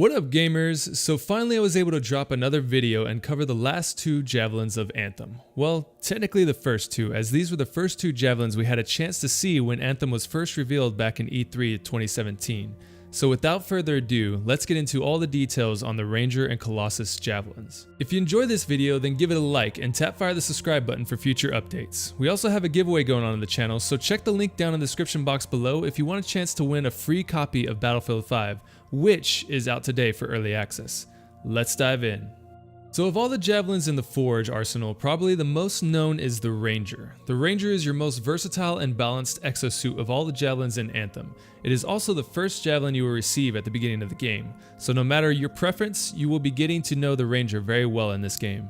What up gamers? So finally I was able to drop another video and cover the last two Javelins of Anthem. Well, technically the first two, as these were the first two Javelins we had a chance to see when Anthem was first revealed back in E3 2017. So without further ado, let's get into all the details on the Ranger and Colossus Javelins. If you enjoyed this video, then give it a like and tap fire the subscribe button for future updates. We also have a giveaway going on the channel, so check the link down in the description box below if you want a chance to win a free copy of Battlefield 5, which is out today for early access. Let's dive in. So of all the Javelins in the Forge arsenal, probably the most known is the Ranger. The Ranger is your most versatile and balanced exosuit of all the Javelins in Anthem. It is also the first Javelin you will receive at the beginning of the game, so no matter your preference, you will be getting to know the Ranger very well in this game.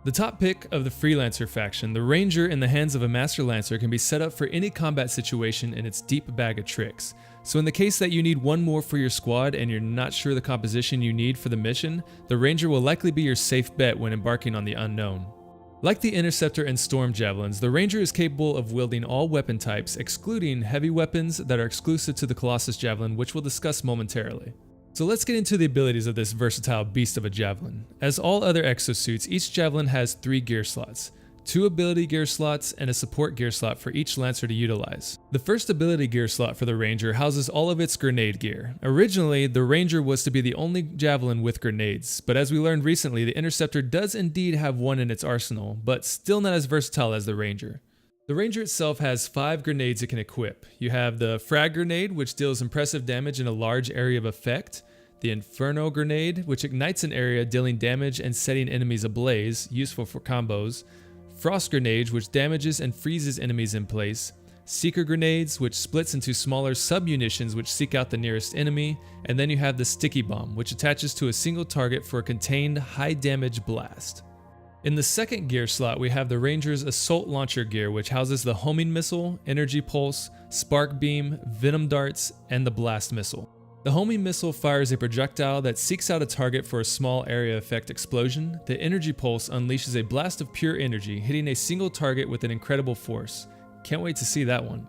The top pick of the Freelancer faction, the Ranger in the hands of a Master Lancer can be set up for any combat situation in its deep bag of tricks. So in the case that you need one more for your squad and you're not sure the composition you need for the mission, the Ranger will likely be your safe bet when embarking on the unknown. Like the Interceptor and Storm Javelins, the Ranger is capable of wielding all weapon types, excluding heavy weapons that are exclusive to the Colossus Javelin, which we'll discuss momentarily. So let's get into the abilities of this versatile beast of a Javelin. As all other exosuits, each Javelin has 3 gear slots. 2 ability gear slots and a support gear slot for each Lancer to utilize. The first ability gear slot for the Ranger houses all of its grenade gear. Originally, the Ranger was to be the only Javelin with grenades, but as we learned recently, the Interceptor does indeed have one in its arsenal, but still not as versatile as the Ranger. The Ranger itself has 5 grenades it can equip. You have the Frag Grenade, which deals impressive damage in a large area of effect, the Inferno Grenade, which ignites an area dealing damage and setting enemies ablaze, useful for combos, Frost Grenade, which damages and freezes enemies in place, Seeker Grenades, which splits into smaller sub-munitions which seek out the nearest enemy, and then you have the Sticky Bomb, which attaches to a single target for a contained high-damage blast. In the second gear slot, we have the Ranger's Assault Launcher gear, which houses the Homing Missile, Energy Pulse, Spark Beam, Venom Darts, and the Blast Missile. The homing missile fires a projectile that seeks out a target for a small area effect explosion. The energy pulse unleashes a blast of pure energy, hitting a single target with an incredible force. Can't wait to see that one.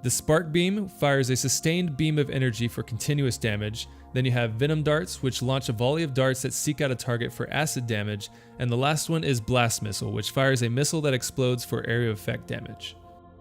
The spark beam fires a sustained beam of energy for continuous damage. Then you have venom darts, which launch a volley of darts that seek out a target for acid damage. And the last one is blast missile, which fires a missile that explodes for area effect damage.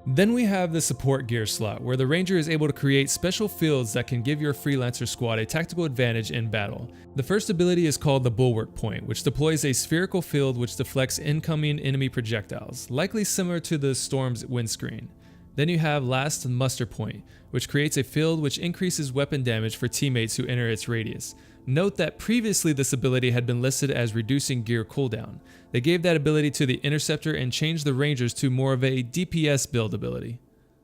Then we have the support gear slot, where the Ranger is able to create special fields that can give your Freelancer squad a tactical advantage in battle. The first ability is called the Bulwark Point, which deploys a spherical field which deflects incoming enemy projectiles, likely similar to the Storm's windscreen. Then you have last Muster Point, which creates a field which increases weapon damage for teammates who enter its radius. Note that previously this ability had been listed as reducing gear cooldown. They gave that ability to the Interceptor and changed the Rangers to more of a DPS build ability.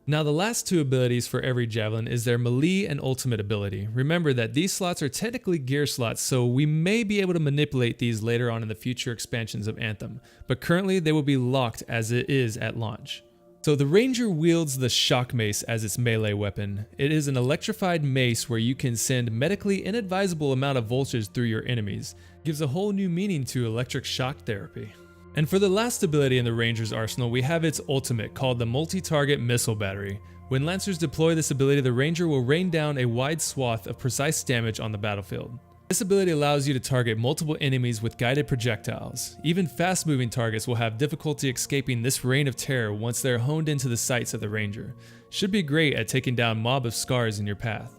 Now the last 2 abilities for every Javelin is their melee and ultimate ability. Remember that these slots are technically gear slots, so we may be able to manipulate these later on in the future expansions of Anthem, but currently they will be locked as it is at launch. So the Ranger wields the Shock Mace as its melee weapon. It is an electrified mace where you can send medically inadvisable amount of voltage through your enemies. It gives a whole new meaning to electric shock therapy. And for the last ability in the Ranger's arsenal, we have its ultimate, called the Multi-Target Missile Battery. When Lancers deploy this ability, the Ranger will rain down a wide swath of precise damage on the battlefield. This ability allows you to target multiple enemies with guided projectiles. Even fast-moving targets will have difficulty escaping this reign of terror once they're honed into the sights of the Ranger. Should be great at taking down mob of scars in your path.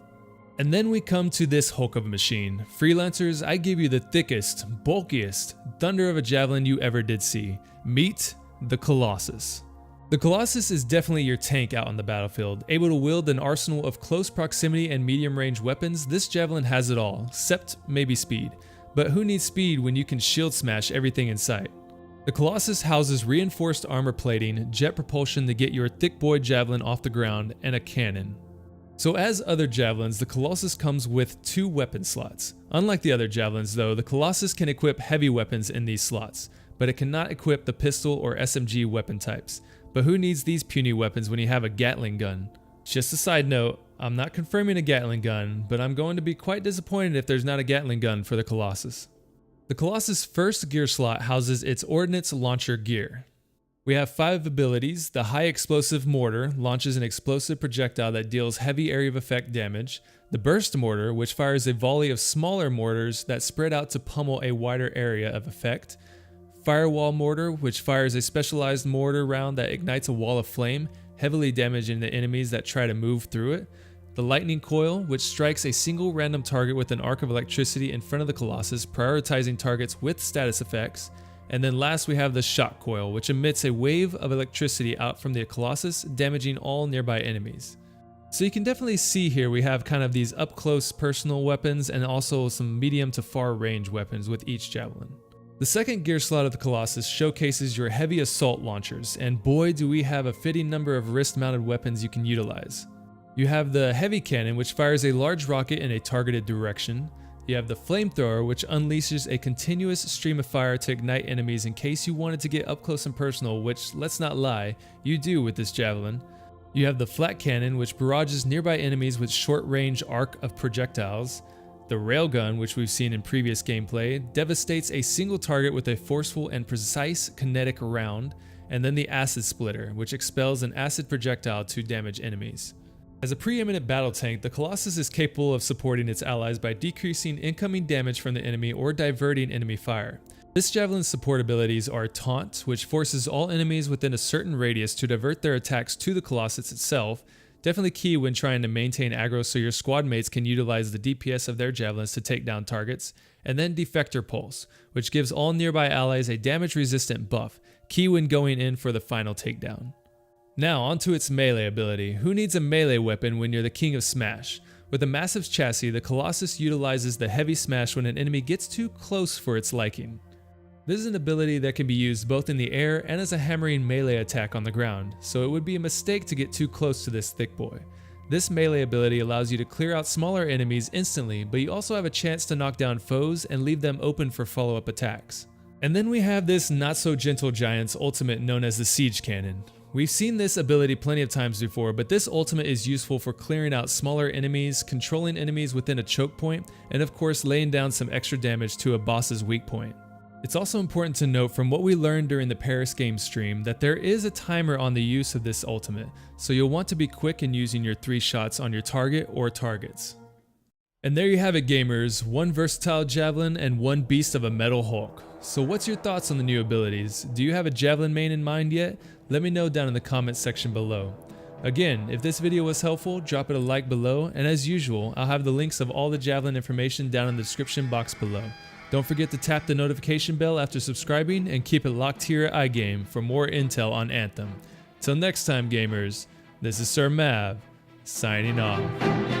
And then we come to this Hulk of a machine. Freelancers, I give you the thickest, bulkiest thunder of a Javelin you ever did see. Meet the Colossus. The Colossus is definitely your tank out on the battlefield. Able to wield an arsenal of close proximity and medium range weapons, this Javelin has it all, except maybe speed. But who needs speed when you can shield smash everything in sight? The Colossus houses reinforced armor plating, jet propulsion to get your thick boy Javelin off the ground, and a cannon. So as other Javelins, the Colossus comes with 2 weapon slots. Unlike the other Javelins though, the Colossus can equip heavy weapons in these slots, but it cannot equip the pistol or SMG weapon types. But who needs these puny weapons when you have a Gatling gun? Just a side note, I'm not confirming a Gatling gun, but I'm going to be quite disappointed if there's not a Gatling gun for the Colossus. The Colossus' first gear slot houses its Ordnance Launcher gear. We have 5 abilities. The High Explosive Mortar launches an explosive projectile that deals heavy area of effect damage. The burst mortar, which fires a volley of smaller mortars that spread out to pummel a wider area of effect. Firewall mortar, which fires a specialized mortar round that ignites a wall of flame, heavily damaging the enemies that try to move through it. The lightning coil, which strikes a single random target with an arc of electricity in front of the Colossus, prioritizing targets with status effects. And then last we have the shock coil, which emits a wave of electricity out from the Colossus, damaging all nearby enemies. So you can definitely see here we have kind of these up close personal weapons and also some medium to far range weapons with each javelin. The second gear slot of the Colossus showcases your heavy assault launchers, and boy do we have a fitting number of wrist mounted weapons you can utilize. You have the heavy cannon, which fires a large rocket in a targeted direction. You have the flamethrower, which unleashes a continuous stream of fire to ignite enemies in case you wanted to get up close and personal, which, let's not lie, you do with this javelin. You have the flat cannon, which barrages nearby enemies with short-range arc of projectiles. The railgun, which we've seen in previous gameplay, devastates a single target with a forceful and precise kinetic round. And then the acid splitter, which expels an acid projectile to damage enemies. As a preeminent battle tank, the Colossus is capable of supporting its allies by decreasing incoming damage from the enemy or diverting enemy fire. This javelin's support abilities are Taunt, which forces all enemies within a certain radius to divert their attacks to the Colossus itself, definitely key when trying to maintain aggro so your squad mates can utilize the DPS of their javelins to take down targets, and then Defector Pulse, which gives all nearby allies a damage resistant buff, key when going in for the final takedown. Now onto its melee ability. Who needs a melee weapon when you're the king of smash? With a massive chassis, the Colossus utilizes the heavy smash when an enemy gets too close for its liking. This is an ability that can be used both in the air and as a hammering melee attack on the ground, so it would be a mistake to get too close to this thick boy. This melee ability allows you to clear out smaller enemies instantly, but you also have a chance to knock down foes and leave them open for follow-up attacks. And then we have this not so gentle giant's ultimate known as the Siege Cannon. We've seen this ability plenty of times before, but this ultimate is useful for clearing out smaller enemies, controlling enemies within a choke point, and of course laying down some extra damage to a boss's weak point. It's also important to note from what we learned during the Paris game stream that there is a timer on the use of this ultimate, so you'll want to be quick in using your 3 shots on your target or targets. And there you have it, gamers, 1 versatile javelin and 1 beast of a metal Hulk. So what's your thoughts on the new abilities? Do you have a javelin main in mind yet? Let me know down in the comments section below. Again, if this video was helpful, drop it a like below, and as usual, I'll have the links of all the javelin information down in the description box below. Don't forget to tap the notification bell after subscribing and keep it locked here at iGame for more intel on Anthem. Till next time, gamers, this is Sir Mav, signing off.